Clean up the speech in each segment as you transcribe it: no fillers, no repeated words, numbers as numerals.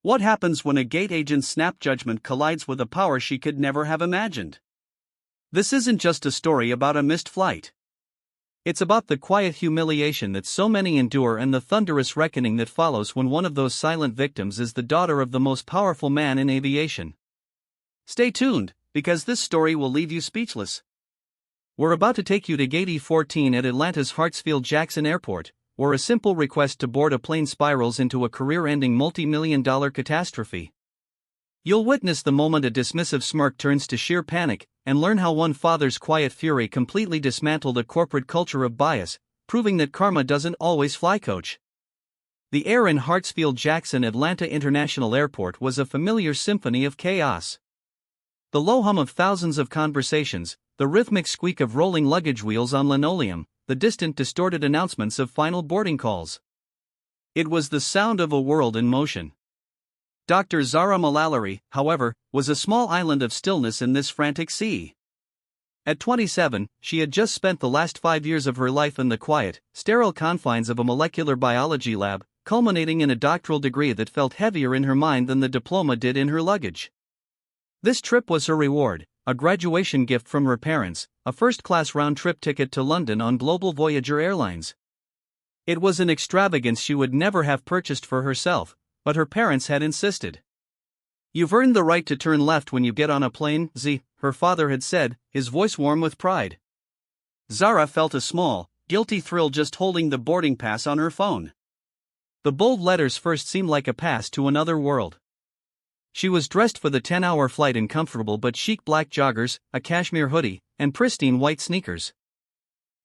What happens when a gate agent's snap judgment collides with a power she could never have imagined? This isn't just a story about a missed flight. It's about the quiet humiliation that so many endure and the thunderous reckoning that follows when one of those silent victims is the daughter of the most powerful man in aviation. Stay tuned, because this story will leave you speechless. We're about to take you to Gate E14 at Atlanta's Hartsfield-Jackson Airport, where a simple request to board a plane spirals into a career-ending multi-million-dollar catastrophe. You'll witness the moment a dismissive smirk turns to sheer panic, and learn how one father's quiet fury completely dismantled a corporate culture of bias, proving that karma doesn't always fly, coach. The air in Hartsfield-Jackson Atlanta International Airport was a familiar symphony of chaos. The low hum of thousands of conversations, the rhythmic squeak of rolling luggage wheels on linoleum, the distant distorted announcements of final boarding calls. It was the sound of a world in motion. Dr. Zara Malalari, however, was a small island of stillness in this frantic sea. At 27, she had just spent the last 5 years of her life in the quiet, sterile confines of a molecular biology lab, culminating in a doctoral degree that felt heavier in her mind than the diploma did in her luggage. This trip was her reward, a graduation gift from her parents, a first-class round-trip ticket to London on Global Voyager Airlines. It was an extravagance she would never have purchased for herself, but her parents had insisted. "You've earned the right to turn left when you get on a plane, Z," her father had said, his voice warm with pride. Zara felt a small, guilty thrill just holding the boarding pass on her phone. The bold letters first seemed like a pass to another world. She was dressed for the 10-hour flight in comfortable but chic black joggers, a cashmere hoodie, and pristine white sneakers.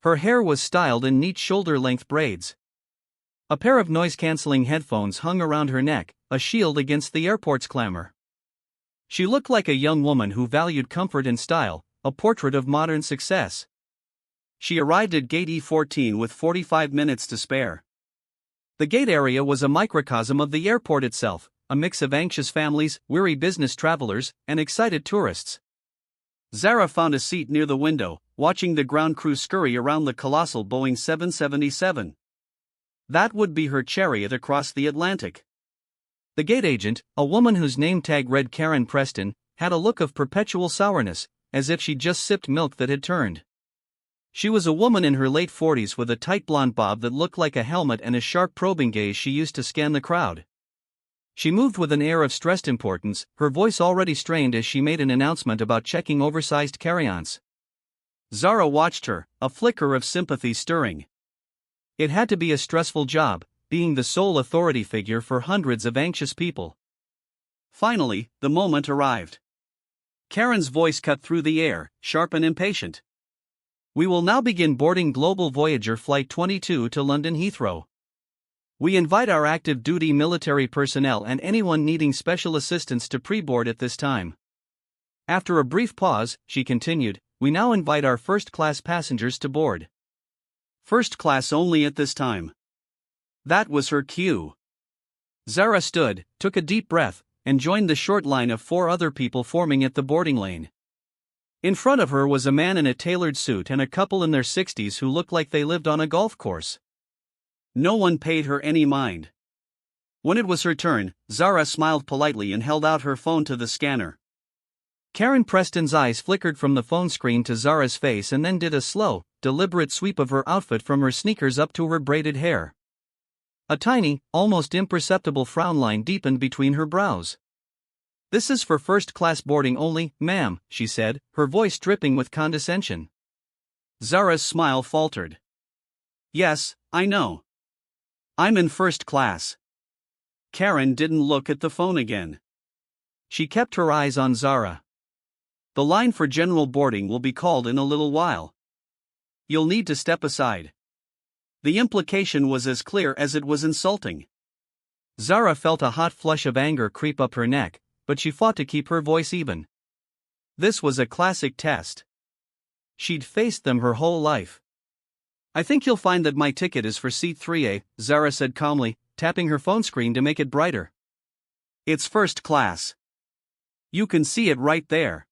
Her hair was styled in neat shoulder-length braids. A pair of noise-canceling headphones hung around her neck, a shield against the airport's clamor. She looked like a young woman who valued comfort and style, a portrait of modern success. She arrived at Gate E14 with 45 minutes to spare. The gate area was a microcosm of the airport itself, a mix of anxious families, weary business travelers, and excited tourists. Zara found a seat near the window, watching the ground crew scurry around the colossal Boeing 777. That would be her chariot across the Atlantic. The gate agent, a woman whose name tag read Karen Preston, had a look of perpetual sourness, as if she'd just sipped milk that had turned. She was a woman in her late 40s with a tight blonde bob that looked like a helmet and a sharp probing gaze she used to scan the crowd. She moved with an air of stressed importance, her voice already strained as she made an announcement about checking oversized carry-ons. Zara watched her, a flicker of sympathy stirring. It had to be a stressful job, being the sole authority figure for hundreds of anxious people. Finally, the moment arrived. Karen's voice cut through the air, sharp and impatient. "We will now begin boarding Global Voyager Flight 22 to London Heathrow. We invite our active duty military personnel and anyone needing special assistance to pre-board at this time." After a brief pause, she continued, "We now invite our first-class passengers to board. First class only at this time." That was her cue. Zara stood, took a deep breath, and joined the short line of 4 other people forming at the boarding lane. In front of her was a man in a tailored suit and a couple in their 60s who looked like they lived on a golf course. No one paid her any mind. When it was her turn, Zara smiled politely and held out her phone to the scanner. Karen Preston's eyes flickered from the phone screen to Zara's face and then did a slow, deliberate sweep of her outfit from her sneakers up to her braided hair. A tiny, almost imperceptible frown line deepened between her brows. "This is for first-class boarding only, ma'am," she said, her voice dripping with condescension. Zara's smile faltered. "Yes, I know. I'm in first class." Karen didn't look at the phone again. She kept her eyes on Zara. "The line for general boarding will be called in a little while. You'll need to step aside." The implication was as clear as it was insulting. Zara felt a hot flush of anger creep up her neck, but she fought to keep her voice even. This was a classic test. She'd faced them her whole life. "I think you'll find that my ticket is for seat 3A, Zara said calmly, tapping her phone screen to make it brighter. "It's first class. You can see it right there."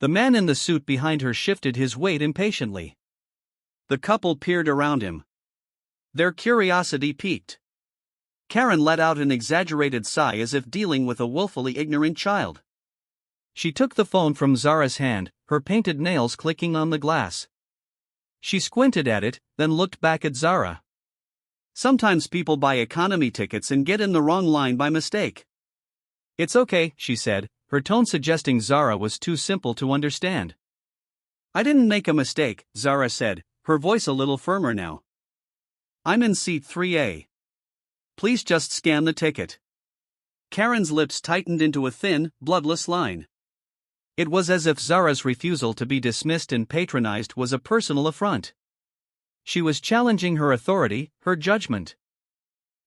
The man in the suit behind her shifted his weight impatiently. The couple peered around him. Their curiosity piqued. Karen let out an exaggerated sigh as if dealing with a willfully ignorant child. She took the phone from Zara's hand, her painted nails clicking on the glass. She squinted at it, then looked back at Zara. Sometimes people buy economy tickets and get in the wrong line by mistake. It's okay, she said, her tone suggesting Zara was too simple to understand. I didn't make a mistake, Zara said, her voice a little firmer now. I'm in seat 3A. Please just scan the ticket. Karen's lips tightened into a thin, bloodless line. It was as if Zara's refusal to be dismissed and patronized was a personal affront. She was challenging her authority, her judgment.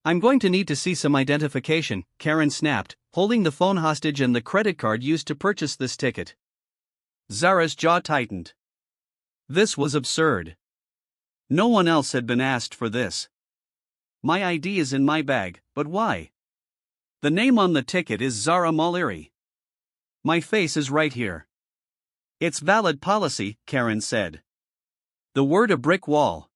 I'm going to need to see some identification, Karen snapped, holding the phone hostage and the credit card used to purchase this ticket. Zara's jaw tightened. This was absurd. No one else had been asked for this. My ID is in my bag, but why? The name on the ticket is Zara Maliri. My face is right here. It's valid policy, Karen said. The word a brick wall.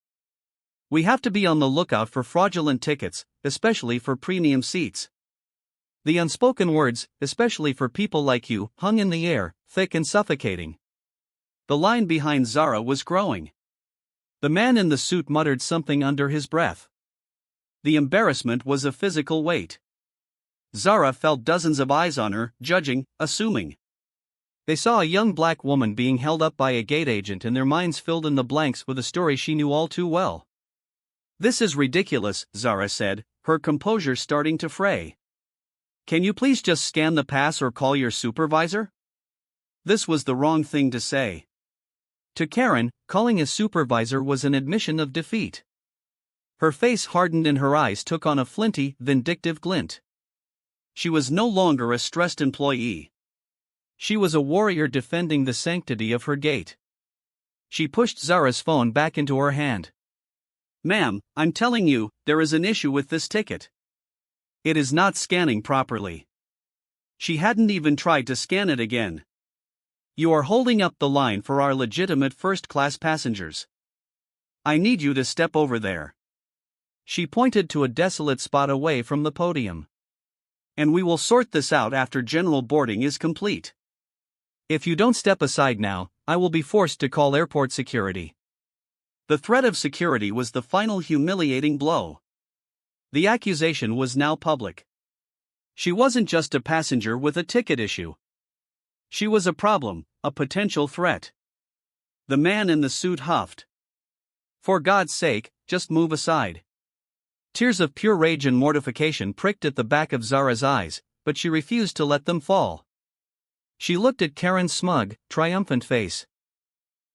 We have to be on the lookout for fraudulent tickets, especially for premium seats. The unspoken words, especially for people like you, hung in the air, thick and suffocating. The line behind Zara was growing. The man in the suit muttered something under his breath. The embarrassment was a physical weight. Zara felt dozens of eyes on her, judging, assuming. They saw a young black woman being held up by a gate agent and their minds filled in the blanks with a story she knew all too well. This is ridiculous, Zara said, her composure starting to fray. Can you please just scan the pass or call your supervisor? This was the wrong thing to say. To Karen, calling a supervisor was an admission of defeat. Her face hardened and her eyes took on a flinty, vindictive glint. She was no longer a stressed employee. She was a warrior defending the sanctity of her gate. She pushed Zara's phone back into her hand. Ma'am, I'm telling you, there is an issue with this ticket. It is not scanning properly. She hadn't even tried to scan it again. You are holding up the line for our legitimate first-class passengers. I need you to step over there. She pointed to a desolate spot away from the podium. And we will sort this out after general boarding is complete. If you don't step aside now, I will be forced to call airport security. The threat of security was the final humiliating blow. The accusation was now public. She wasn't just a passenger with a ticket issue. She was a problem, a potential threat. The man in the suit huffed. For God's sake, just move aside. Tears of pure rage and mortification pricked at the back of Zara's eyes, but she refused to let them fall. She looked at Karen's smug, triumphant face.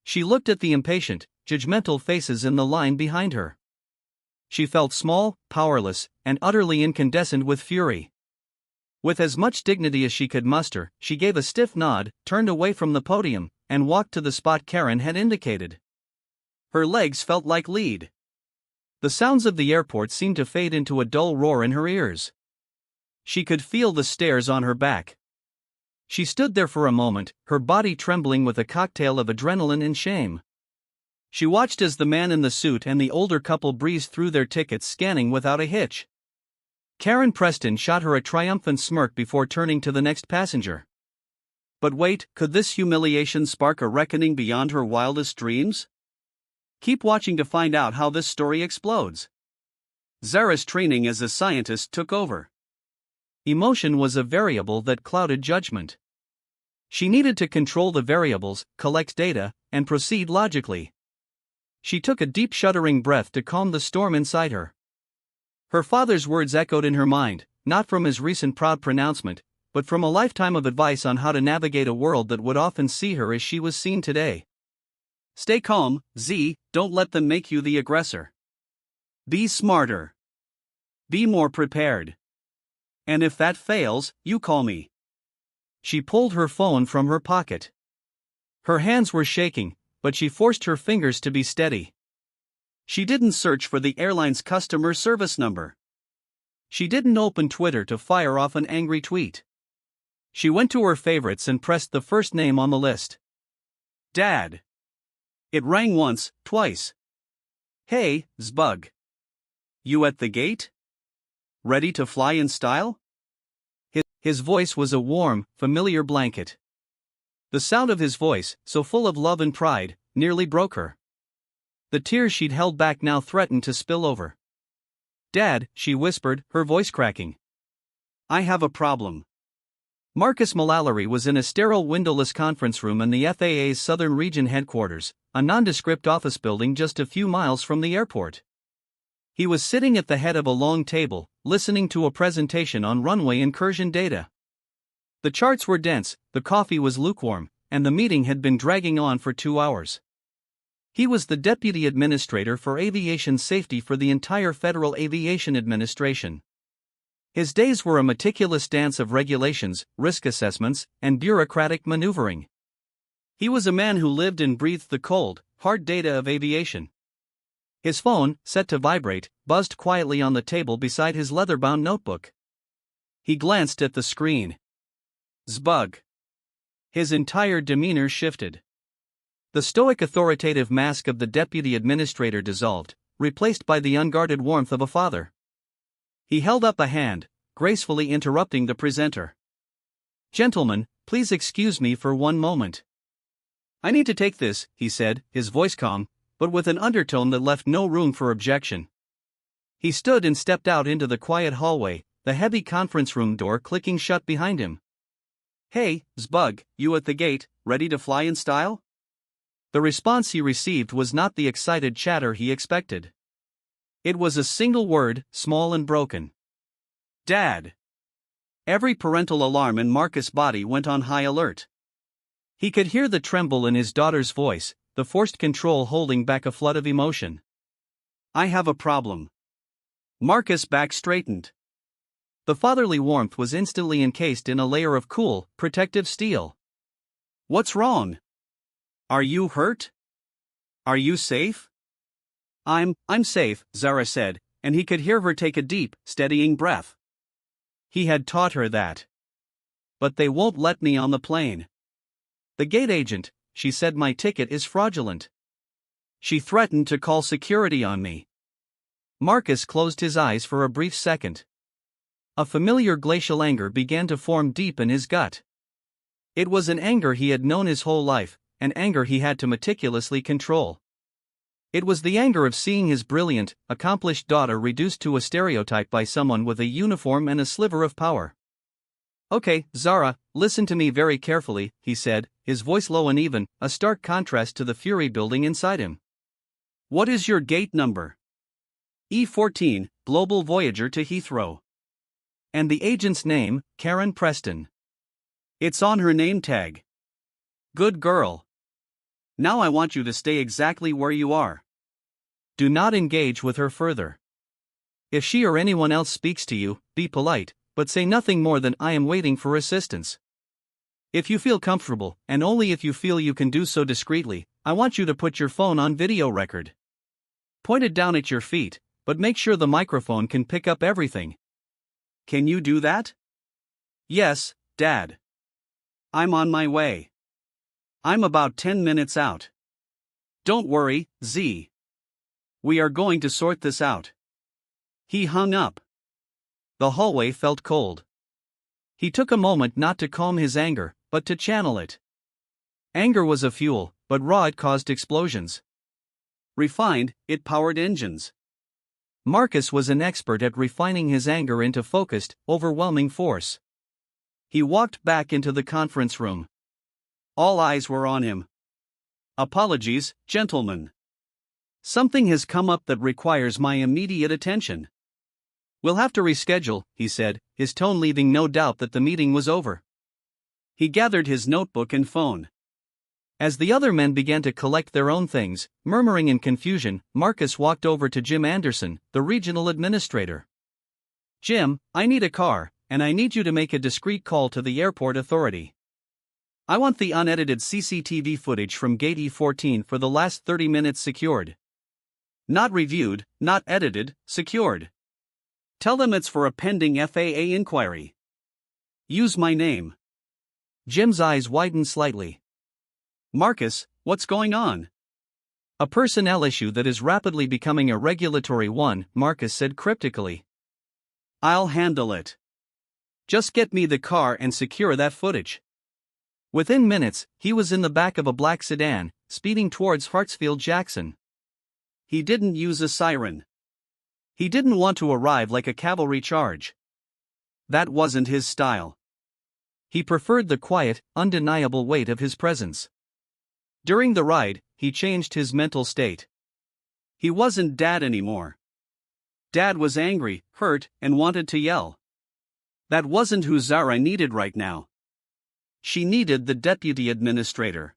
She looked at the impatient, judgmental faces in the line behind her. She felt small, powerless, and utterly incandescent with fury. With as much dignity as she could muster, she gave a stiff nod, turned away from the podium, and walked to the spot Karen had indicated. Her legs felt like lead. The sounds of the airport seemed to fade into a dull roar in her ears. She could feel the stares on her back. She stood there for a moment, her body trembling with a cocktail of adrenaline and shame. She watched as the man in the suit and the older couple breezed through their tickets, scanning without a hitch. Karen Preston shot her a triumphant smirk before turning to the next passenger. But wait, could this humiliation spark a reckoning beyond her wildest dreams? Keep watching to find out how this story explodes. Zara's training as a scientist took over. Emotion was a variable that clouded judgment. She needed to control the variables, collect data, and proceed logically. She took a deep shuddering breath to calm the storm inside her. Her father's words echoed in her mind, not from his recent proud pronouncement, but from a lifetime of advice on how to navigate a world that would often see her as she was seen today. Stay calm, Z, don't let them make you the aggressor. Be smarter. Be more prepared. And if that fails, you call me. She pulled her phone from her pocket. Her hands were shaking, but she forced her fingers to be steady. She didn't search for the airline's customer service number. She didn't open Twitter to fire off an angry tweet. She went to her favorites and pressed the first name on the list. Dad. It rang once, twice. Hey, Zbug. You at the gate? Ready to fly in style? His voice was a warm, familiar blanket. The sound of his voice, so full of love and pride, nearly broke her. The tears she'd held back now threatened to spill over. "Dad," she whispered, her voice cracking. "I have a problem." Marcus Mullally was in a sterile windowless conference room in the FAA's Southern Region headquarters, a nondescript office building just a few miles from the airport. He was sitting at the head of a long table, listening to a presentation on runway incursion data. The charts were dense, the coffee was lukewarm, and the meeting had been dragging on for 2 hours. He was the Deputy Administrator for Aviation Safety for the entire Federal Aviation Administration. His days were a meticulous dance of regulations, risk assessments, and bureaucratic maneuvering. He was a man who lived and breathed the cold, hard data of aviation. His phone, set to vibrate, buzzed quietly on the table beside his leather-bound notebook. He glanced at the screen. Zbug. His entire demeanor shifted. The stoic authoritative mask of the deputy administrator dissolved, replaced by the unguarded warmth of a father. He held up a hand, gracefully interrupting the presenter. "Gentlemen, please excuse me for one moment. I need to take this," he said, his voice calm, but with an undertone that left no room for objection. He stood and stepped out into the quiet hallway, the heavy conference room door clicking shut behind him. "Hey, Zbug, you at the gate, ready to fly in style?" The response he received was not the excited chatter he expected. It was a single word, small and broken. "Dad." Every parental alarm in Marcus' body went on high alert. He could hear the tremble in his daughter's voice, the forced control holding back a flood of emotion. "I have a problem." Marcus' back straightened. The fatherly warmth was instantly encased in a layer of cool, protective steel. "What's wrong? Are you hurt? Are you safe?" I'm safe," Zara said, and he could hear her take a deep, steadying breath. He had taught her that. "But they won't let me on the plane. The gate agent," she said, "my ticket is fraudulent. She threatened to call security on me." Marcus closed his eyes for a brief second. A familiar glacial anger began to form deep in his gut. It was an anger he had known his whole life, an anger he had to meticulously control. It was the anger of seeing his brilliant, accomplished daughter reduced to a stereotype by someone with a uniform and a sliver of power. "Okay, Zara, listen to me very carefully," he said, his voice low and even, a stark contrast to the fury building inside him. "What is your gate number?" "E14, Global Voyager to Heathrow." "And the agent's name?" "Karen Preston." "It's on her name tag." "Good girl. Now I want you to stay exactly where you are. Do not engage with her further. If she or anyone else speaks to you, be polite, but say nothing more than 'I am waiting for assistance.' If you feel comfortable, and only if you feel you can do so discreetly, I want you to put your phone on video record. Point it down at your feet, but make sure the microphone can pick up everything. Can you do that?" "Yes, Dad. I'm on my way. I'm about 10 minutes out. Don't worry, Z. We are going to sort this out." He hung up. The hallway felt cold. He took a moment not to calm his anger, but to channel it. Anger was a fuel, but raw it caused explosions. Refined, it powered engines. Marcus was an expert at refining his anger into focused, overwhelming force. He walked back into the conference room. All eyes were on him. "Apologies, gentlemen. Something has come up that requires my immediate attention. We'll have to reschedule," he said, his tone leaving no doubt that the meeting was over. He gathered his notebook and phone. As the other men began to collect their own things, murmuring in confusion, Marcus walked over to Jim Anderson, the regional administrator. "Jim, I need a car, and I need you to make a discreet call to the airport authority. I want the unedited CCTV footage from Gate E14 for the last 30 minutes secured. Not reviewed, not edited, secured. Tell them it's for a pending FAA inquiry. Use my name." Jim's eyes widened slightly. "Marcus, what's going on?" "A personnel issue that is rapidly becoming a regulatory one," Marcus said cryptically. I'll handle it. Just get me the car and secure that footage. Within minutes, he was in the back of a black sedan, speeding towards Hartsfield-Jackson. He didn't use a siren. He didn't want to arrive like a cavalry charge. That wasn't his style. He preferred the quiet, undeniable weight of his presence. During the ride, he changed his mental state. He wasn't Dad anymore. Dad was angry, hurt, and wanted to yell. That wasn't who Zara needed right now. She needed the deputy administrator.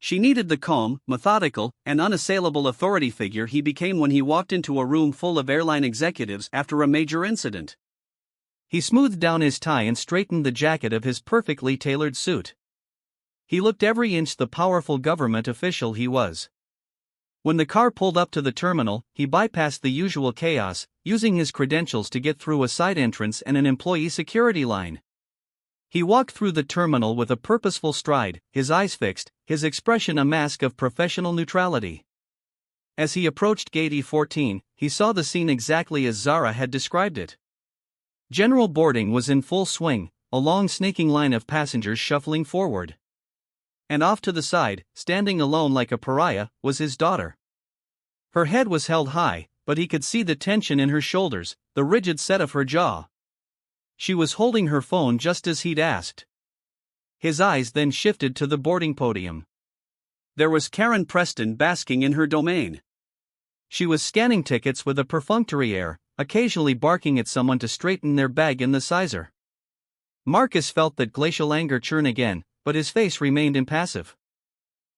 She needed the calm, methodical, and unassailable authority figure he became when he walked into a room full of airline executives after a major incident. He smoothed down his tie and straightened the jacket of his perfectly tailored suit. He looked every inch the powerful government official he was. When the car pulled up to the terminal, he bypassed the usual chaos, using his credentials to get through a side entrance and an employee security line. He walked through the terminal with a purposeful stride, his eyes fixed, his expression a mask of professional neutrality. As he approached Gate E14, he saw the scene exactly as Zara had described it. General boarding was in full swing, a long snaking line of passengers shuffling forward. And off to the side, standing alone like a pariah, was his daughter. Her head was held high, but he could see the tension in her shoulders, the rigid set of her jaw. She was holding her phone just as he'd asked. His eyes then shifted to the boarding podium. There was Karen Preston basking in her domain. She was scanning tickets with a perfunctory air, occasionally barking at someone to straighten their bag in the sizer. Marcus felt that glacial anger churn again, but his face remained impassive.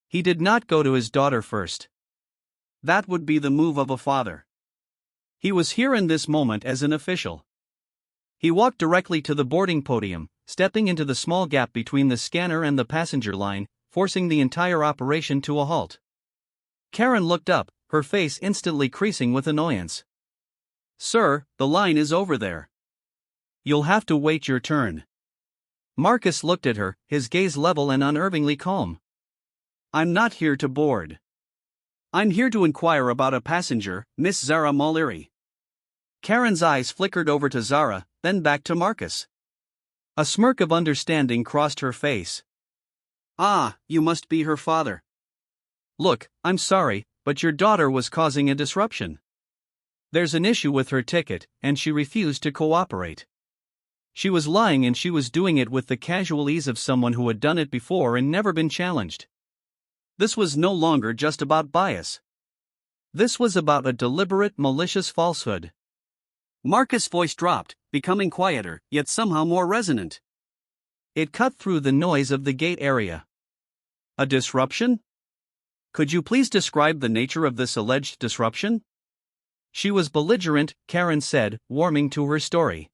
He did not go to his daughter first. That would be the move of a father. He was here in this moment as an official. He walked directly to the boarding podium, stepping into the small gap between the scanner and the passenger line, forcing the entire operation to a halt. Karen looked up, her face instantly creasing with annoyance. "Sir, the line is over there. You'll have to wait your turn." Marcus looked at her, his gaze level and unervingly calm. "I'm not here to board. I'm here to inquire about a passenger, Miss Zara Mullery." Karen's eyes flickered over to Zara, then back to Marcus. A smirk of understanding crossed her face. "Ah, you must be her father. Look, I'm sorry, but your daughter was causing a disruption. There's an issue with her ticket, and she refused to cooperate. She was lying and she was doing it with the casual ease of someone who had done it before and never been challenged. This was no longer just about bias. This was about a deliberate, malicious falsehood." Marcus' voice dropped, becoming quieter, yet somehow more resonant. It cut through the noise of the gate area. "A disruption? Could you please describe the nature of this alleged disruption?" She was belligerent, Karen said, warming to her story.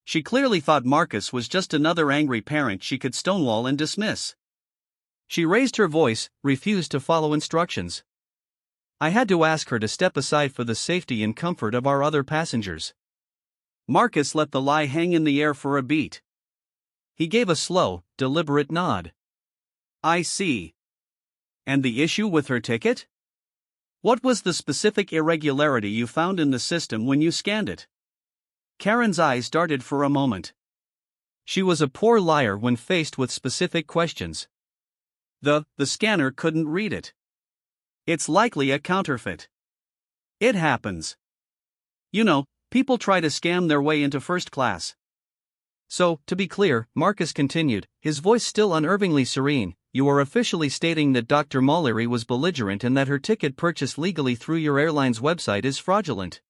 She clearly thought Marcus was just another angry parent she could stonewall and dismiss. She raised her voice, refused to follow instructions. "I had to ask her to step aside for the safety and comfort of our other passengers." Marcus let the lie hang in the air for a beat. He gave a slow, deliberate nod. "I see. And the issue with her ticket? What was the specific irregularity you found in the system when you scanned it?" Karen's eyes darted for a moment. She was a poor liar when faced with specific questions. The scanner couldn't read it. "It's likely a counterfeit. It happens. You know, people try to scam their way into first class." "So, to be clear," Marcus continued, his voice still unervingly serene, "you are officially stating that Dr. Mullery was belligerent and that her ticket purchased legally through your airline's website is fraudulent.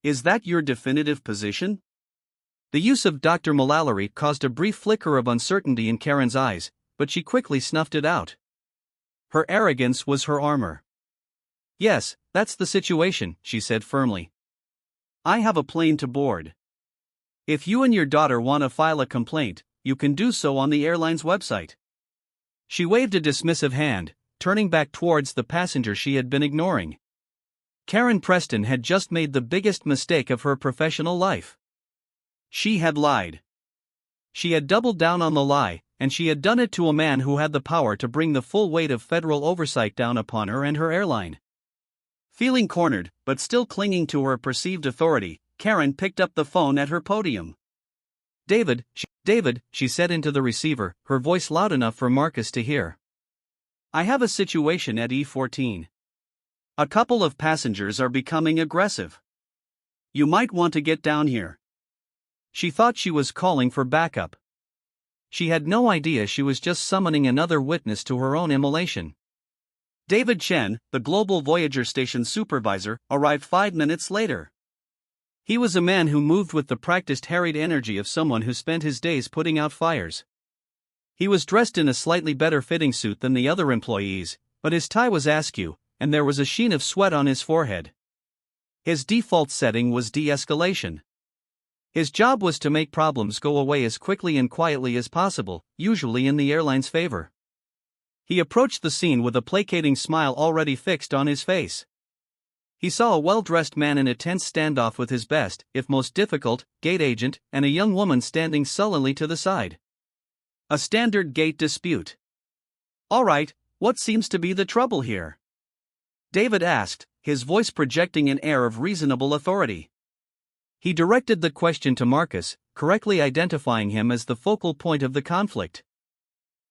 Is that your definitive position?" The use of Dr. Mullery caused a brief flicker of uncertainty in Karen's eyes, but she quickly snuffed it out. Her arrogance was her armor. "Yes, that's the situation," she said firmly. "I have a plane to board. If you and your daughter want to file a complaint, you can do so on the airline's website." She waved a dismissive hand, turning back towards the passenger she had been ignoring. Karen Preston had just made the biggest mistake of her professional life. She had lied. She had doubled down on the lie, and she had done it to a man who had the power to bring the full weight of federal oversight down upon her and her airline. Feeling cornered, but still clinging to her perceived authority, Karen picked up the phone at her podium. David, she said into the receiver, her voice loud enough for Marcus to hear. I have a situation at E14. A couple of passengers are becoming aggressive. You might want to get down here. She thought she was calling for backup. She had no idea she was just summoning another witness to her own immolation. David Chen, the Global Voyager Station supervisor, arrived 5 minutes later. He was a man who moved with the practiced harried energy of someone who spent his days putting out fires. He was dressed in a slightly better fitting suit than the other employees, but his tie was askew, and there was a sheen of sweat on his forehead. His default setting was de-escalation. His job was to make problems go away as quickly and quietly as possible, usually in the airline's favor. He approached the scene with a placating smile already fixed on his face. He saw a well-dressed man in a tense standoff with his best, if most difficult, gate agent, and a young woman standing sullenly to the side. A standard gate dispute. All right, what seems to be the trouble here? David asked, his voice projecting an air of reasonable authority. He directed the question to Marcus, correctly identifying him as the focal point of the conflict.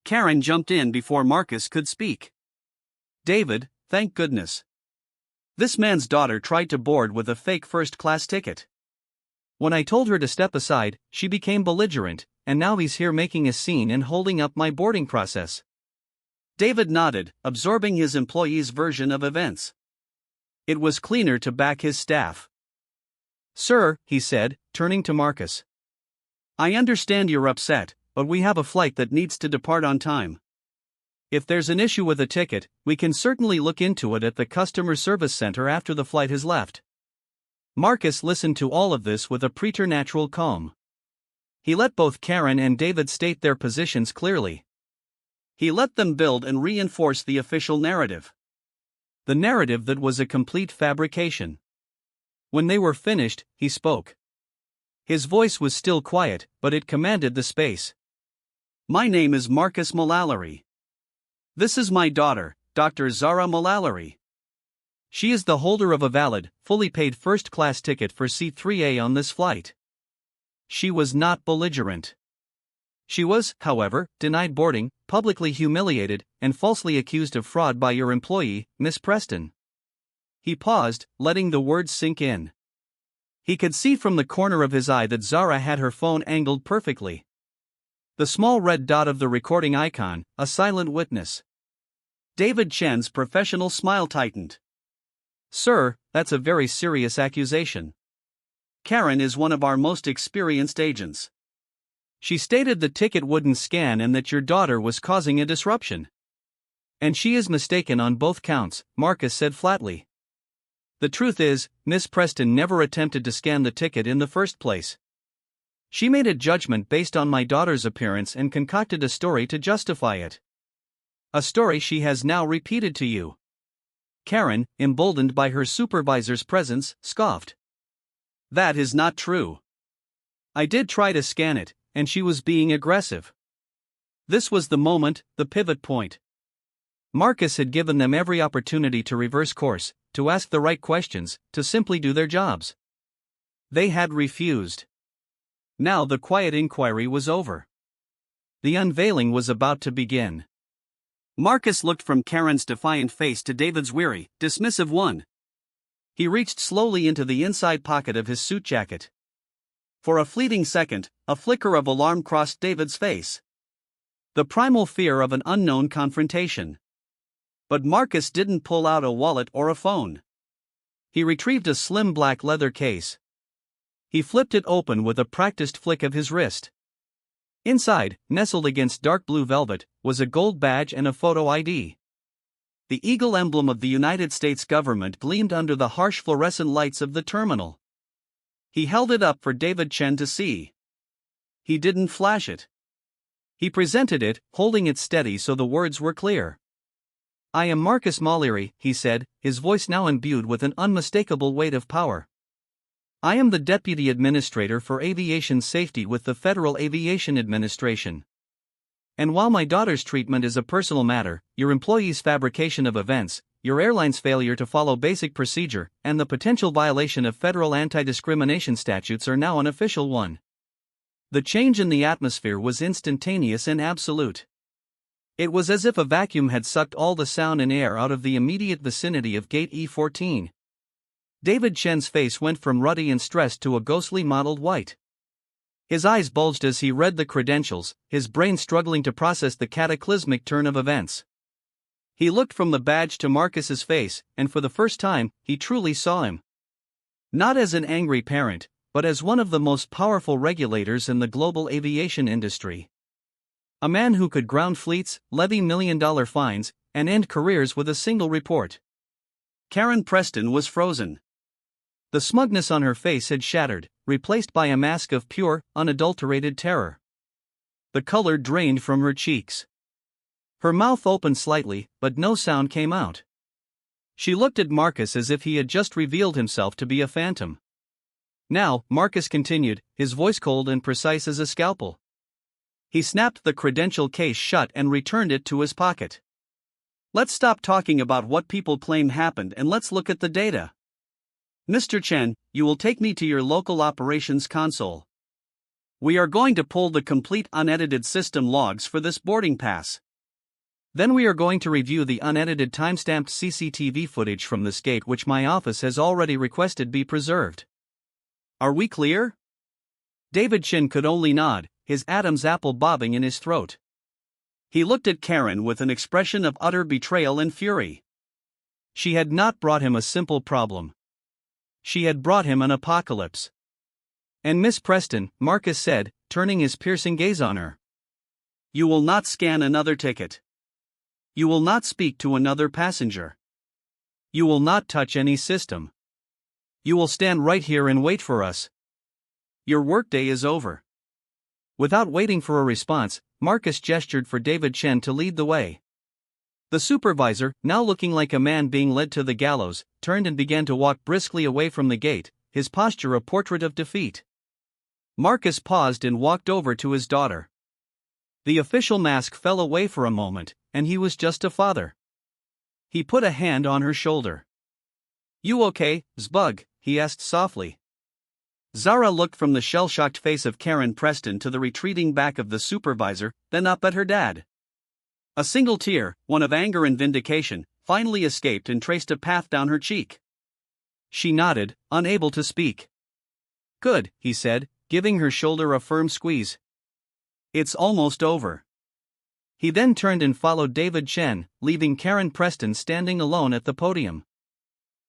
Karen jumped in before Marcus could speak. David, thank goodness. This man's daughter tried to board with a fake first-class ticket. When I told her to step aside, she became belligerent, and now he's here making a scene and holding up my boarding process. David nodded, absorbing his employee's version of events. It was cleaner to back his staff. Sir, he said, turning to Marcus. I understand you're upset, but we have a flight that needs to depart on time. If there's an issue with a ticket, we can certainly look into it at the customer service center after the flight has left. Marcus listened to all of this with a preternatural calm. He let both Karen and David state their positions clearly. He let them build and reinforce the official narrative. The narrative that was a complete fabrication. When they were finished, he spoke. His voice was still quiet, but it commanded the space. My name is Marcus Mullally. This is my daughter, Dr. Zara Mullally. She is the holder of a valid, fully paid first-class ticket for C3A on this flight. She was not belligerent. She was, however, denied boarding, publicly humiliated, and falsely accused of fraud by your employee, Miss Preston. He paused, letting the words sink in. He could see from the corner of his eye that Zara had her phone angled perfectly. The small red dot of the recording icon, a silent witness. David Chen's professional smile tightened. Sir, that's a very serious accusation. Karen is one of our most experienced agents. She stated the ticket wouldn't scan and that your daughter was causing a disruption. And she is mistaken on both counts, Marcus said flatly. The truth is, Miss Preston never attempted to scan the ticket in the first place. She made a judgment based on my daughter's appearance and concocted a story to justify it. A story she has now repeated to you. Karen, emboldened by her supervisor's presence, scoffed. That is not true. I did try to scan it, and she was being aggressive. This was the moment, the pivot point. Marcus had given them every opportunity to reverse course, to ask the right questions, to simply do their jobs. They had refused. Now the quiet inquiry was over. The unveiling was about to begin. Marcus looked from Karen's defiant face to David's weary, dismissive one. He reached slowly into the inside pocket of his suit jacket. For a fleeting second, a flicker of alarm crossed David's face. The primal fear of an unknown confrontation. But Marcus didn't pull out a wallet or a phone. He retrieved a slim black leather case. He flipped it open with a practiced flick of his wrist. Inside, nestled against dark blue velvet, was a gold badge and a photo ID. The eagle emblem of the United States government gleamed under the harsh fluorescent lights of the terminal. He held it up for David Chen to see. He didn't flash it. He presented it, holding it steady so the words were clear. I am Marcus Mullally, he said, his voice now imbued with an unmistakable weight of power. I am the Deputy Administrator for Aviation Safety with the Federal Aviation Administration. And while my daughter's treatment is a personal matter, your employee's fabrication of events, your airline's failure to follow basic procedure and the potential violation of federal anti-discrimination statutes are now an official one. The change in the atmosphere was instantaneous and absolute. It was as if a vacuum had sucked all the sound and air out of the immediate vicinity of Gate E14. David Chen's face went from ruddy and stressed to a ghostly mottled white. His eyes bulged as he read the credentials, his brain struggling to process the cataclysmic turn of events. He looked from the badge to Marcus's face, and for the first time, he truly saw him. Not as an angry parent, but as one of the most powerful regulators in the global aviation industry. A man who could ground fleets, levy million-dollar fines, and end careers with a single report. Karen Preston was frozen. The smugness on her face had shattered, replaced by a mask of pure, unadulterated terror. The color drained from her cheeks. Her mouth opened slightly, but no sound came out. She looked at Marcus as if he had just revealed himself to be a phantom. Now, Marcus continued, his voice cold and precise as a scalpel. He snapped the credential case shut and returned it to his pocket. Let's stop talking about what people claim happened and let's look at the data. Mr. Chen, you will take me to your local operations console. We are going to pull the complete unedited system logs for this boarding pass. Then we are going to review the unedited timestamped CCTV footage from this gate which my office has already requested be preserved. Are we clear? David Chen could only nod, his Adam's apple bobbing in his throat. He looked at Karen with an expression of utter betrayal and fury. She had not brought him a simple problem. She had brought him an apocalypse. And Miss Preston, Marcus said, turning his piercing gaze on her. You will not scan another ticket. You will not speak to another passenger. You will not touch any system. You will stand right here and wait for us. Your workday is over. Without waiting for a response, Marcus gestured for David Chen to lead the way. The supervisor, now looking like a man being led to the gallows, turned and began to walk briskly away from the gate, his posture a portrait of defeat. Marcus paused and walked over to his daughter. The official mask fell away for a moment, and he was just a father. He put a hand on her shoulder. You okay, Zbug? He asked softly. Zara looked from the shell-shocked face of Karen Preston to the retreating back of the supervisor, then up at her dad. A single tear, one of anger and vindication, finally escaped and traced a path down her cheek. She nodded, unable to speak. Good, he said, giving her shoulder a firm squeeze. It's almost over. He then turned and followed David Chen, leaving Karen Preston standing alone at the podium.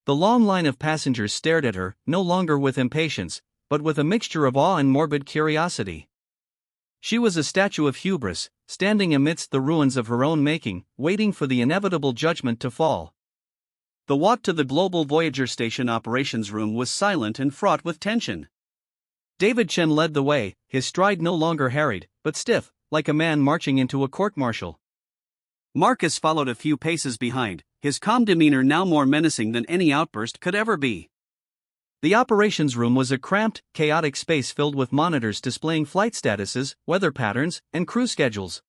The long line of passengers stared at her, no longer with impatience, but with a mixture of awe and morbid curiosity. She was a statue of hubris, standing amidst the ruins of her own making, waiting for the inevitable judgment to fall. The walk to the Global Voyager Station operations room was silent and fraught with tension. David Chen led the way, his stride no longer harried, but stiff, like a man marching into a court-martial. Marcus followed a few paces behind, his calm demeanor now more menacing than any outburst could ever be. The operations room was a cramped, chaotic space filled with monitors displaying flight statuses, weather patterns, and crew schedules.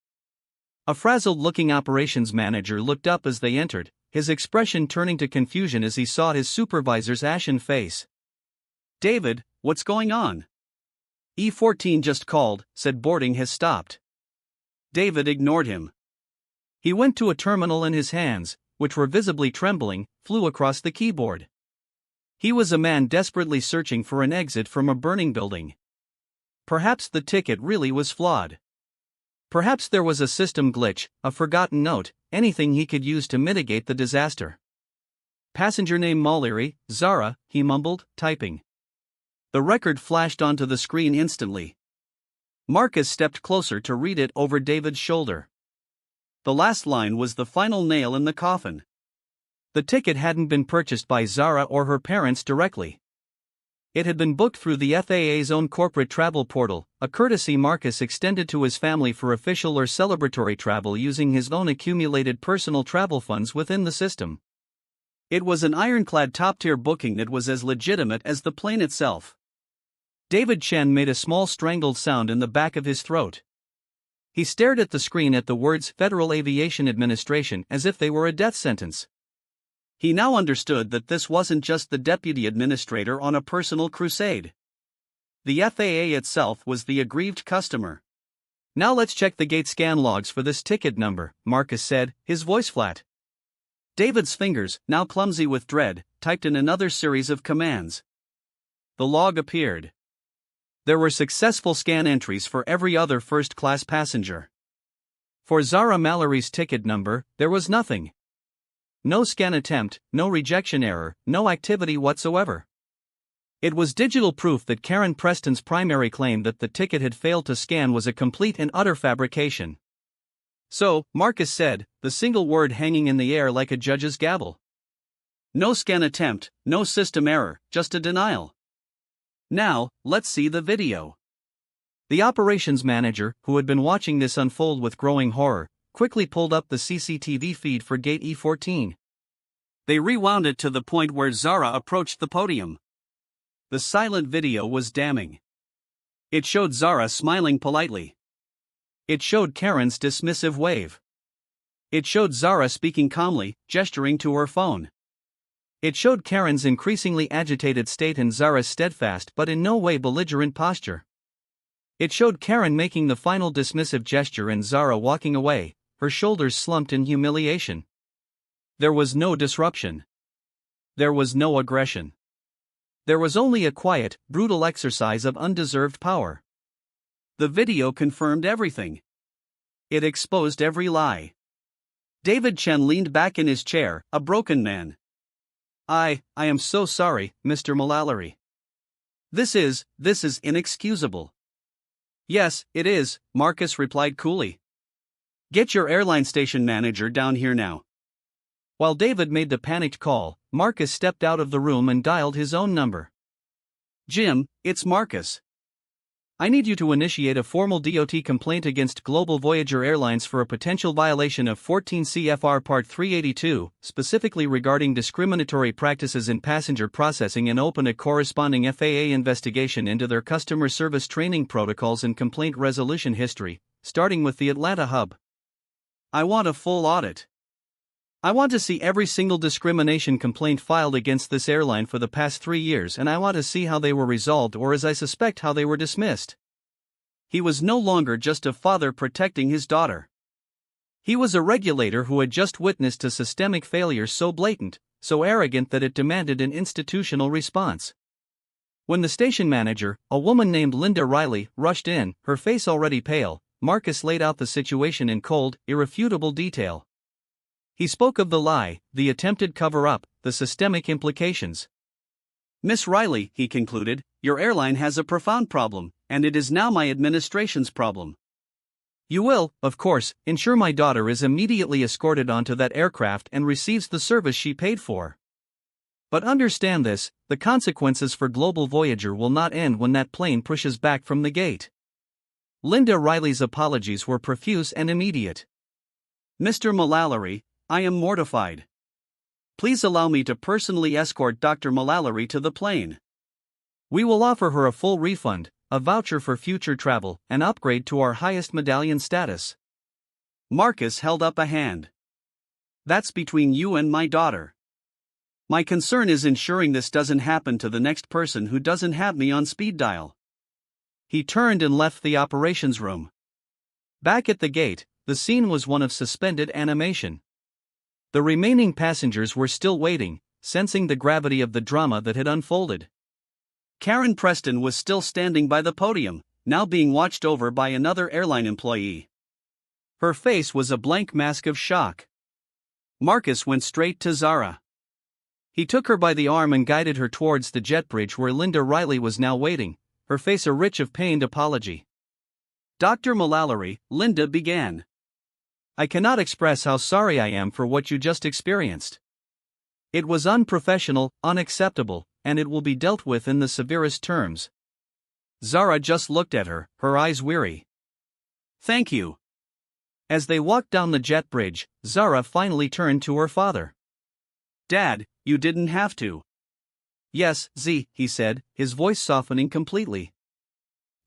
A frazzled-looking operations manager looked up as they entered, his expression turning to confusion as he saw his supervisor's ashen face. David, what's going on? E14 just called, said boarding has stopped. David ignored him. He went to a terminal and his hands, which were visibly trembling, flew across the keyboard. He was a man desperately searching for an exit from a burning building. Perhaps the ticket really was flawed. Perhaps there was a system glitch, a forgotten note, anything he could use to mitigate the disaster. Passenger name Mallory, Zara, he mumbled, typing. The record flashed onto the screen instantly. Marcus stepped closer to read it over David's shoulder. The last line was the final nail in the coffin. The ticket hadn't been purchased by Zara or her parents directly. It had been booked through the FAA's own corporate travel portal, a courtesy Marcus extended to his family for official or celebratory travel using his own accumulated personal travel funds within the system. It was an ironclad top-tier booking that was as legitimate as the plane itself. David Chen made a small strangled sound in the back of his throat. He stared at the screen at the words Federal Aviation Administration as if they were a death sentence. He now understood that this wasn't just the deputy administrator on a personal crusade. The FAA itself was the aggrieved customer. "Now let's check the gate scan logs for this ticket number," Marcus said, his voice flat. David's fingers, now clumsy with dread, typed in another series of commands. The log appeared. There were successful scan entries for every other first-class passenger. For Zara Mallory's ticket number, there was nothing. No scan attempt, no rejection error, no activity whatsoever. It was digital proof that Karen Preston's primary claim that the ticket had failed to scan was a complete and utter fabrication. So, Marcus said, the single word hanging in the air like a judge's gavel. No scan attempt, no system error, just a denial. Now, let's see the video. The operations manager, who had been watching this unfold with growing horror, quickly pulled up the CCTV feed for gate E14. They rewound it to the point where Zara approached the podium. The silent video was damning. It showed Zara smiling politely. It showed Karen's dismissive wave. It showed Zara speaking calmly, gesturing to her phone. It showed Karen's increasingly agitated state and Zara's steadfast but in no way belligerent posture. It showed Karen making the final dismissive gesture and Zara walking away, her shoulders slumped in humiliation. There was no disruption. There was no aggression. There was only a quiet, brutal exercise of undeserved power. The video confirmed everything. It exposed every lie. David Chen leaned back in his chair, a broken man. I am so sorry, Mr. Mallory. This is inexcusable. Yes, it is, Marcus replied coolly. Get your airline station manager down here now. While David made the panicked call, Marcus stepped out of the room and dialed his own number. Jim, it's Marcus. I need you to initiate a formal DOT complaint against Global Voyager Airlines for a potential violation of 14 CFR Part 382, specifically regarding discriminatory practices in passenger processing, and open a corresponding FAA investigation into their customer service training protocols and complaint resolution history, starting with the Atlanta hub. I want a full audit. I want to see every single discrimination complaint filed against this airline for the past 3 years, and I want to see how they were resolved, or as I suspect, how they were dismissed. He was no longer just a father protecting his daughter. He was a regulator who had just witnessed a systemic failure so blatant, so arrogant that it demanded an institutional response. When the station manager, a woman named Linda Riley, rushed in, her face already pale, Marcus laid out the situation in cold, irrefutable detail. He spoke of the lie, the attempted cover-up, the systemic implications. Miss Riley, he concluded, your airline has a profound problem, and it is now my administration's problem. You will, of course, ensure my daughter is immediately escorted onto that aircraft and receives the service she paid for. But understand this, the consequences for Global Voyager will not end when that plane pushes back from the gate. Linda Riley's apologies were profuse and immediate. Mr. Mallory, I am mortified. Please allow me to personally escort Dr. Mallory to the plane. We will offer her a full refund, a voucher for future travel, an upgrade to our highest medallion status. Marcus held up a hand. That's between you and my daughter. My concern is ensuring this doesn't happen to the next person who doesn't have me on speed dial. He turned and left the operations room. Back at the gate, the scene was one of suspended animation. The remaining passengers were still waiting, sensing the gravity of the drama that had unfolded. Karen Preston was still standing by the podium, now being watched over by another airline employee. Her face was a blank mask of shock. Marcus went straight to Zara. He took her by the arm and guided her towards the jet bridge where Linda Riley was now waiting, her face a rich of pained apology. Dr. Mallory, Linda began. I cannot express how sorry I am for what you just experienced. It was unprofessional, unacceptable, and it will be dealt with in the severest terms. Zara just looked at her, her eyes weary. Thank you. As they walked down the jet bridge, Zara finally turned to her father. Dad, you didn't have to. Yes, Z, he said, his voice softening completely.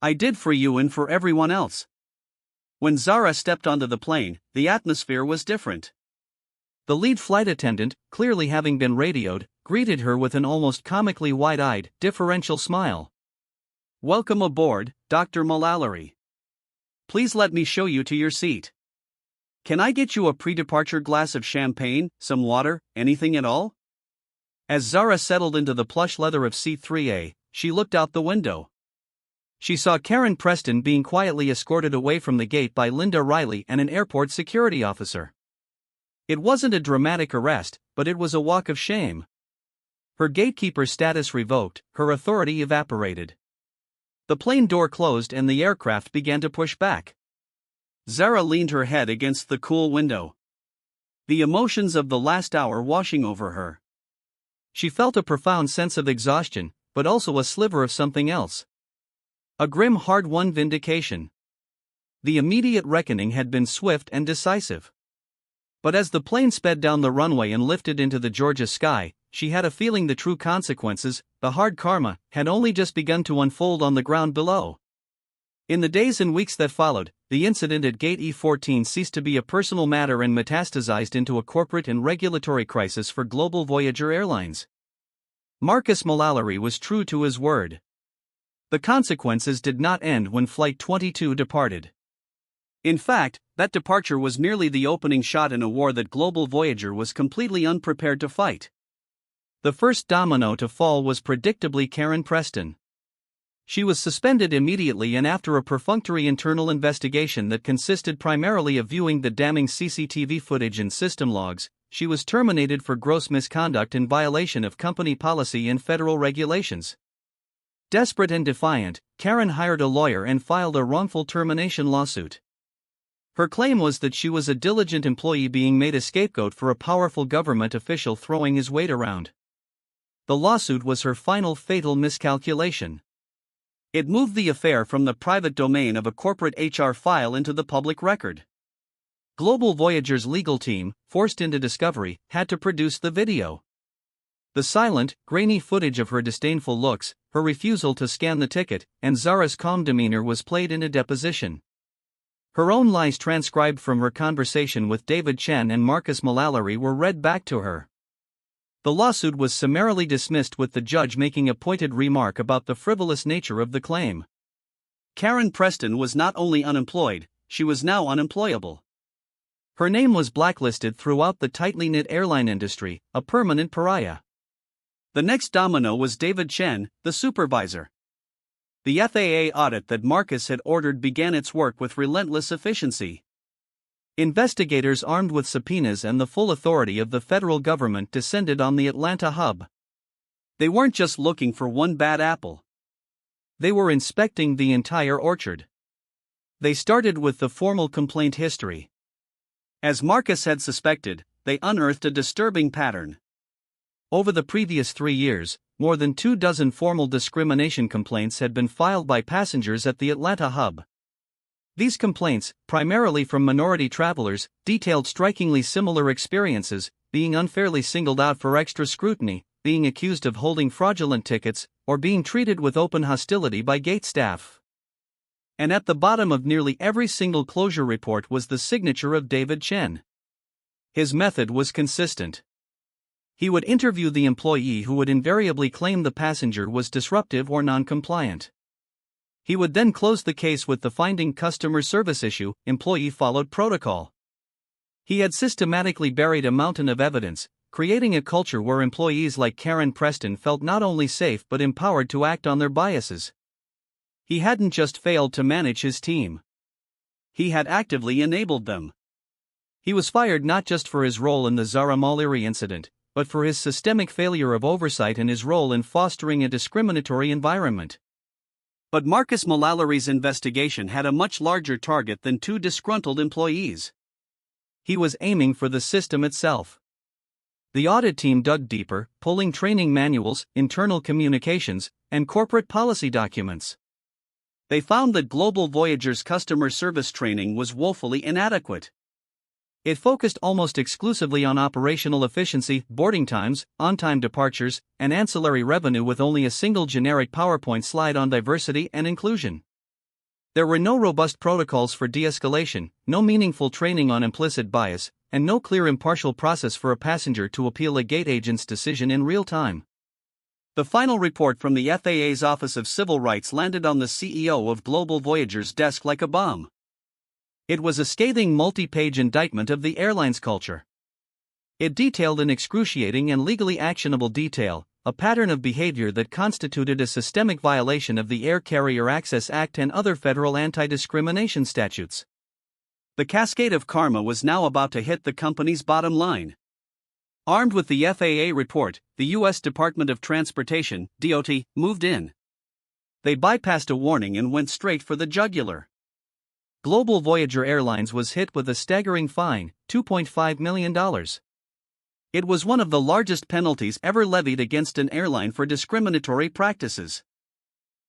I did for you and for everyone else. When Zara stepped onto the plane, the atmosphere was different. The lead flight attendant, clearly having been radioed, greeted her with an almost comically wide-eyed, deferential smile. "Welcome aboard, Dr. Mullally. Please let me show you to your seat. Can I get you a pre-departure glass of champagne, some water, anything at all?" As Zara settled into the plush leather of seat 3A, she looked out the window. She saw Karen Preston being quietly escorted away from the gate by Linda Riley and an airport security officer. It wasn't a dramatic arrest, but it was a walk of shame. Her gatekeeper status revoked, her authority evaporated. The plane door closed and the aircraft began to push back. Zara leaned her head against the cool window. The emotions of the last hour washing over her. She felt a profound sense of exhaustion, but also a sliver of something else. A grim, hard-won vindication. The immediate reckoning had been swift and decisive. But as the plane sped down the runway and lifted into the Georgia sky, she had a feeling the true consequences, the hard karma, had only just begun to unfold on the ground below. In the days and weeks that followed, the incident at Gate E14 ceased to be a personal matter and metastasized into a corporate and regulatory crisis for global Voyager Airlines. Marcus Mullally was true to his word. The consequences did not end when Flight 22 departed. In fact, that departure was merely the opening shot in a war that global Voyager was completely unprepared to fight. The first domino to fall was predictably Karen Preston. She was suspended immediately, and after a perfunctory internal investigation that consisted primarily of viewing the damning CCTV footage and system logs, she was terminated for gross misconduct in violation of company policy and federal regulations. Desperate and defiant, Karen hired a lawyer and filed a wrongful termination lawsuit. Her claim was that she was a diligent employee being made a scapegoat for a powerful government official throwing his weight around. The lawsuit was her final fatal miscalculation. It moved the affair from the private domain of a corporate HR file into the public record. Global Voyager's legal team, forced into discovery, had to produce the video. The silent, grainy footage of her disdainful looks, her refusal to scan the ticket, and Zara's calm demeanor was played in a deposition. Her own lies transcribed from her conversation with David Chen and Marcus Mullally were read back to her. The lawsuit was summarily dismissed, with the judge making a pointed remark about the frivolous nature of the claim. Karen Preston was not only unemployed, she was now unemployable. Her name was blacklisted throughout the tightly knit airline industry, a permanent pariah. The next domino was David Chen, the supervisor. The FAA audit that Marcus had ordered began its work with relentless efficiency. Investigators armed with subpoenas and the full authority of the federal government descended on the Atlanta hub. They weren't just looking for one bad apple. They were inspecting the entire orchard. They started with the formal complaint history. As Marcus had suspected, they unearthed a disturbing pattern. Over the previous 3 years, more than 24 formal discrimination complaints had been filed by passengers at the Atlanta hub. These complaints, primarily from minority travelers, detailed strikingly similar experiences: being unfairly singled out for extra scrutiny, being accused of holding fraudulent tickets, or being treated with open hostility by gate staff. And at the bottom of nearly every single closure report was the signature of David Chen. His method was consistent. He would interview the employee who would invariably claim the passenger was disruptive or non-compliant. He would then close the case with the finding customer service issue, employee followed protocol. He had systematically buried a mountain of evidence, creating a culture where employees like Karen Preston felt not only safe but empowered to act on their biases. He hadn't just failed to manage his team. He had actively enabled them. He was fired not just for his role in the Zara Mullally incident, but for his systemic failure of oversight and his role in fostering a discriminatory environment. But Marcus Mullally's investigation had a much larger target than 2 disgruntled employees. He was aiming for the system itself. The audit team dug deeper, pulling training manuals, internal communications, and corporate policy documents. They found that Global Voyager's customer service training was woefully inadequate. It focused almost exclusively on operational efficiency, boarding times, on-time departures, and ancillary revenue, with only a single generic PowerPoint slide on diversity and inclusion. There were no robust protocols for de-escalation, no meaningful training on implicit bias, and no clear impartial process for a passenger to appeal a gate agent's decision in real time. The final report from the FAA's Office of Civil Rights landed on the CEO of Global Voyager's desk like a bomb. It was a scathing multi-page indictment of the airline's culture. It detailed in excruciating and legally actionable detail a pattern of behavior that constituted a systemic violation of the Air Carrier Access Act and other federal anti-discrimination statutes. The cascade of karma was now about to hit the company's bottom line. Armed with the FAA report, the U.S. Department of Transportation, DOT, moved in. They bypassed a warning and went straight for the jugular. Global Voyager Airlines was hit with a staggering fine, $2.5 million. It was one of the largest penalties ever levied against an airline for discriminatory practices.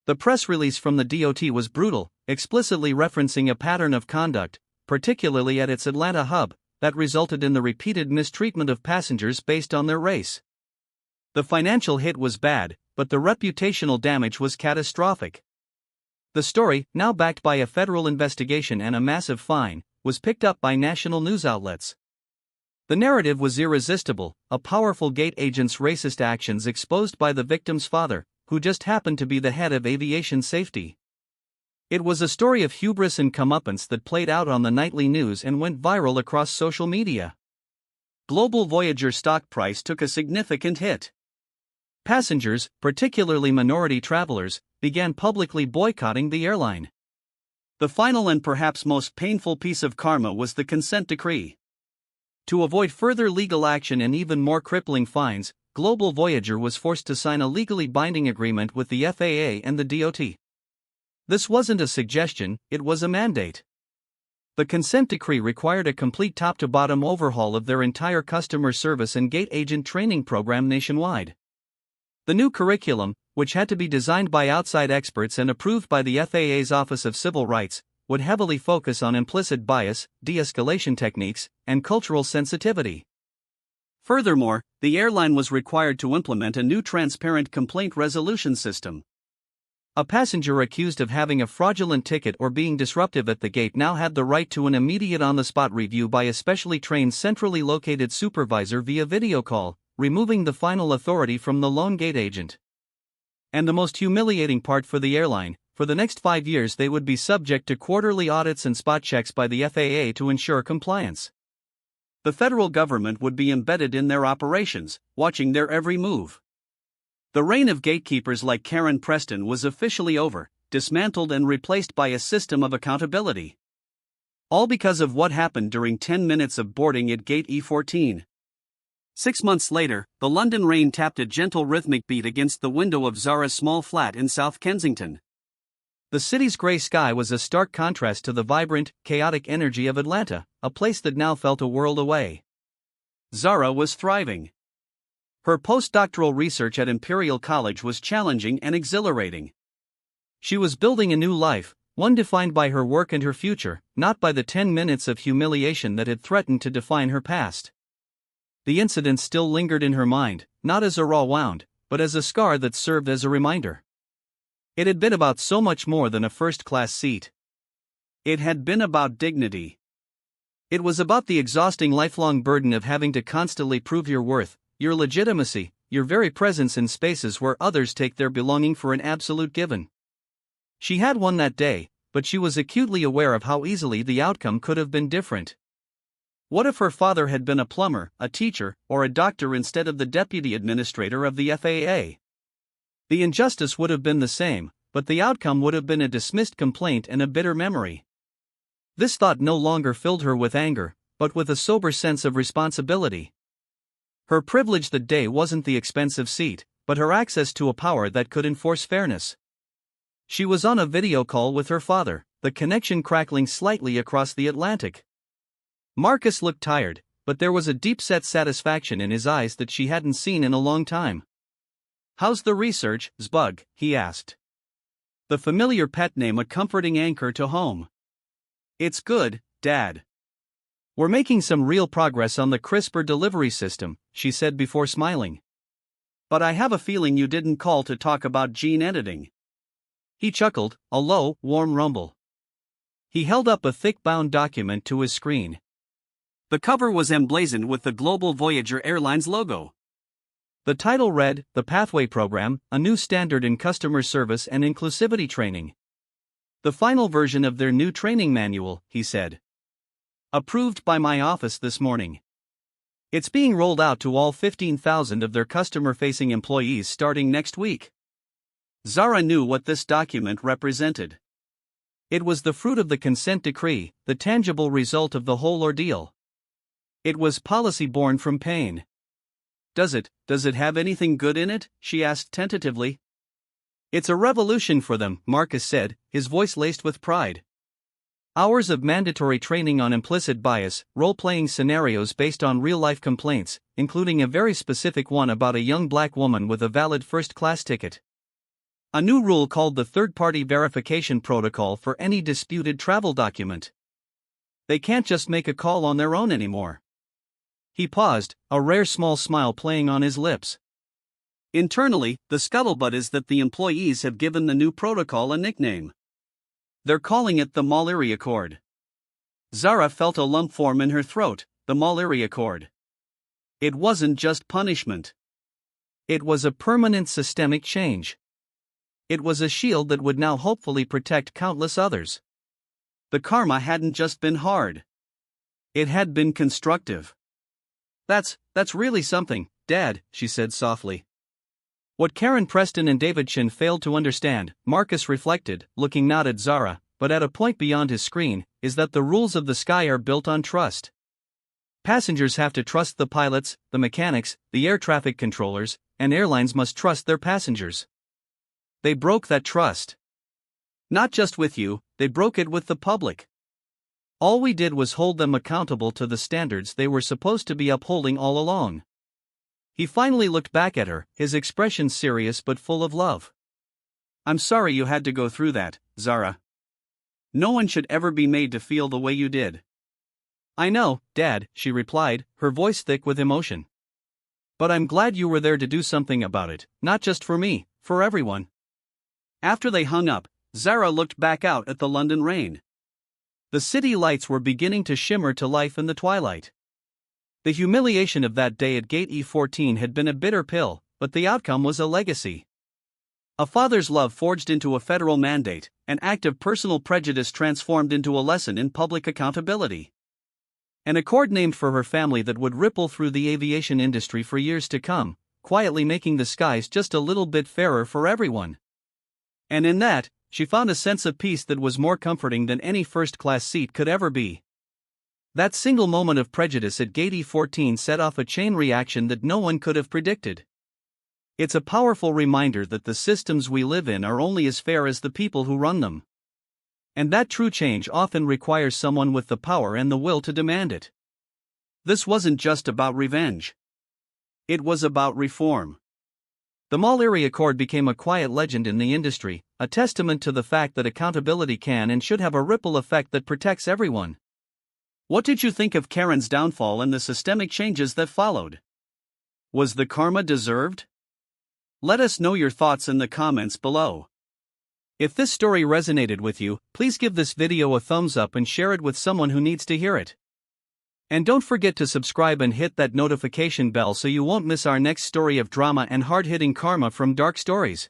The press release from the DOT was brutal, explicitly referencing a pattern of conduct, particularly at its Atlanta hub, that resulted in the repeated mistreatment of passengers based on their race. The financial hit was bad, but the reputational damage was catastrophic. The story, now backed by a federal investigation and a massive fine, was picked up by national news outlets. The narrative was irresistible, a powerful gate agent's racist actions exposed by the victim's father, who just happened to be the head of aviation safety. It was a story of hubris and comeuppance that played out on the nightly news and went viral across social media. Global Voyager stock price took a significant hit. Passengers, particularly minority travelers, began publicly boycotting the airline. The final and perhaps most painful piece of karma was the consent decree. To avoid further legal action and even more crippling fines, Global Voyager was forced to sign a legally binding agreement with the FAA and the DOT. This wasn't a suggestion, it was a mandate. The consent decree required a complete top-to-bottom overhaul of their entire customer service and gate agent training program nationwide. The new curriculum, which had to be designed by outside experts and approved by the FAA's Office of Civil Rights, would heavily focus on implicit bias, de-escalation techniques, and cultural sensitivity. Furthermore, the airline was required to implement a new transparent complaint resolution system. A passenger accused of having a fraudulent ticket or being disruptive at the gate now had the right to an immediate on-the-spot review by a specially trained centrally located supervisor via video call, removing the final authority from the lone gate agent. And the most humiliating part for the airline, for the next 5 years they would be subject to quarterly audits and spot checks by the FAA to ensure compliance. The federal government would be embedded in their operations, watching their every move. The reign of gatekeepers like Karen Preston was officially over, dismantled and replaced by a system of accountability. All because of what happened during 10 minutes of boarding at Gate E14. 6 months later, the London rain tapped a gentle rhythmic beat against the window of Zara's small flat in South Kensington. The city's grey sky was a stark contrast to the vibrant, chaotic energy of Atlanta, a place that now felt a world away. Zara was thriving. Her postdoctoral research at Imperial College was challenging and exhilarating. She was building a new life, one defined by her work and her future, not by the 10 minutes of humiliation that had threatened to define her past. The incident still lingered in her mind, not as a raw wound, but as a scar that served as a reminder. It had been about so much more than a first-class seat. It had been about dignity. It was about the exhausting lifelong burden of having to constantly prove your worth, your legitimacy, your very presence in spaces where others take their belonging for an absolute given. She had won that day, but she was acutely aware of how easily the outcome could have been different. What if her father had been a plumber, a teacher, or a doctor instead of the deputy administrator of the FAA? The injustice would have been the same, but the outcome would have been a dismissed complaint and a bitter memory. This thought no longer filled her with anger, but with a sober sense of responsibility. Her privilege that day wasn't the expensive seat, but her access to a power that could enforce fairness. She was on a video call with her father, the connection crackling slightly across the Atlantic. Marcus looked tired, but there was a deep-set satisfaction in his eyes that she hadn't seen in a long time. "How's the research, Zbug?" he asked. The familiar pet name a comforting anchor to home. "It's good, Dad. We're making some real progress on the CRISPR delivery system," she said before smiling. "But I have a feeling you didn't call to talk about gene editing." He chuckled, a low, warm rumble. He held up a thick bound document to his screen. The cover was emblazoned with the Global Voyager Airlines logo. The title read, "The Pathway Program, a new standard in customer service and inclusivity training." The final version of their new training manual, he said. Approved by my office this morning. It's being rolled out to all 15,000 of their customer-facing employees starting next week. Zara knew what this document represented. It was the fruit of the consent decree, the tangible result of the whole ordeal. It was policy born from pain. Does it have anything good in it?" she asked tentatively. "It's a revolution for them," Marcus said, his voice laced with pride. "Hours of mandatory training on implicit bias, role-playing scenarios based on real-life complaints, including a very specific one about a young black woman with a valid first-class ticket. A new rule called the third-party verification protocol for any disputed travel document. They can't just make a call on their own anymore." He paused, a rare small smile playing on his lips. Internally, the scuttlebutt is that the employees have given the new protocol a nickname. They're calling it the Mallory Accord. Zara felt a lump form in her throat. The Mallory Accord. It wasn't just punishment. It was a permanent systemic change. It was a shield that would now hopefully protect countless others. The karma hadn't just been hard. It had been constructive. That's really something, Dad," she said softly. What Karen Preston and David Chin failed to understand, Marcus reflected, looking not at Zara, but at a point beyond his screen, is that the rules of the sky are built on trust. Passengers have to trust the pilots, the mechanics, the air traffic controllers, and airlines must trust their passengers. They broke that trust. Not just with you, they broke it with the public. All we did was hold them accountable to the standards they were supposed to be upholding all along. He finally looked back at her, his expression serious but full of love. "I'm sorry you had to go through that, Zara. No one should ever be made to feel the way you did." "I know, Dad," she replied, her voice thick with emotion. "But I'm glad you were there to do something about it, not just for me, for everyone." After they hung up, Zara looked back out at the London rain. The city lights were beginning to shimmer to life in the twilight. The humiliation of that day at Gate E14 had been a bitter pill, but the outcome was a legacy. A father's love forged into a federal mandate, an act of personal prejudice transformed into a lesson in public accountability. An accord named for her family that would ripple through the aviation industry for years to come, quietly making the skies just a little bit fairer for everyone. And in that, she found a sense of peace that was more comforting than any first-class seat could ever be. That single moment of prejudice at Gate E14 set off a chain reaction that no one could have predicted. It's a powerful reminder that the systems we live in are only as fair as the people who run them. And that true change often requires someone with the power and the will to demand it. This wasn't just about revenge. It was about reform. The Mallory Accord became a quiet legend in the industry, a testament to the fact that accountability can and should have a ripple effect that protects everyone. What did you think of Karen's downfall and the systemic changes that followed? Was the karma deserved? Let us know your thoughts in the comments below. If this story resonated with you, please give this video a thumbs up and share it with someone who needs to hear it. And don't forget to subscribe and hit that notification bell so you won't miss our next story of drama and hard-hitting karma from Dark Stories.